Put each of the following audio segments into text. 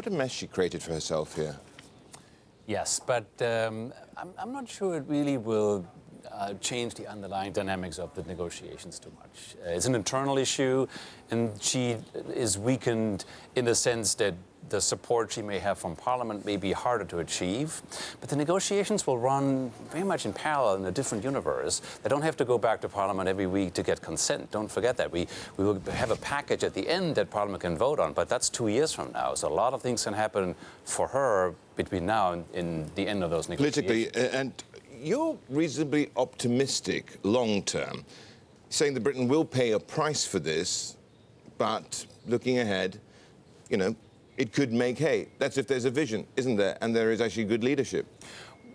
a mess she created for herself here. Yes, but I'm not sure it really will change the underlying dynamics of the negotiations too much. It's an internal issue, and she is weakened in the sense that the support she may have from Parliament may be harder to achieve. But the negotiations will run very much in parallel in a different universe. They don't have to go back to Parliament every week to get consent. Don't forget that. We will have a package at the end that Parliament can vote on, but that's 2 years from now. So a lot of things can happen for her between now and the end of those negotiations. Politically, and you're reasonably optimistic long-term, saying that Britain will pay a price for this, but looking ahead, you know, it could make hay. That's if there's a vision, isn't there? And there is actually good leadership.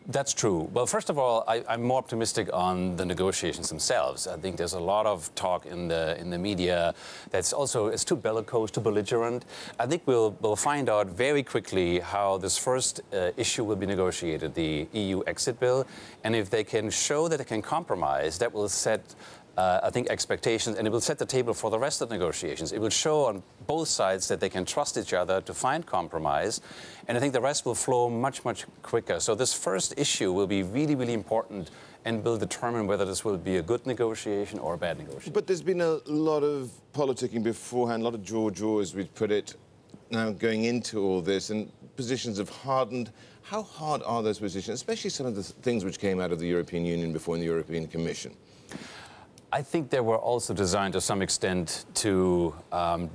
That's true. Well, first of all, I'm more optimistic on the negotiations themselves. I think there's a lot of talk in the media that's also, it's too bellicose, too belligerent. I think we'll find out very quickly how this first issue will be negotiated, the EU exit bill. And if they can show that they can compromise, that will set I think, expectations, and it will set the table for the rest of the negotiations. It will show on both sides that they can trust each other to find compromise, and I think the rest will flow much, much quicker. So this first issue will be really, really important and will determine whether this will be a good negotiation or a bad negotiation. But there's been a lot of politicking beforehand, a lot of jaw, as we'd put it, now going into all this, and positions have hardened. How hard are those positions, especially some of the things which came out of the European Union before in the European Commission? I think they were also designed to some extent to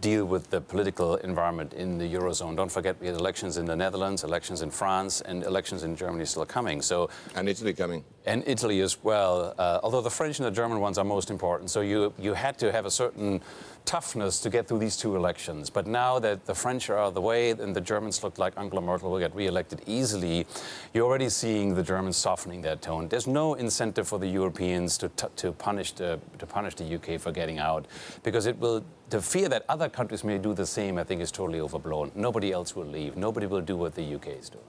deal with the political environment in the Eurozone. Don't forget, we had elections in the Netherlands, elections in France, and elections in Germany still coming. So, and Italy coming. And Italy as well, although the French and the German ones are most important. So you had to have a certain toughness to get through these two elections. But now that the French are out of the way and the Germans look like Angela Merkel will get re-elected easily, you're already seeing the Germans softening their tone. There's no incentive for the Europeans to punish the UK for getting out, because the fear that other countries may do the same, I think, is totally overblown. Nobody else will leave. Nobody will do what the UK is doing.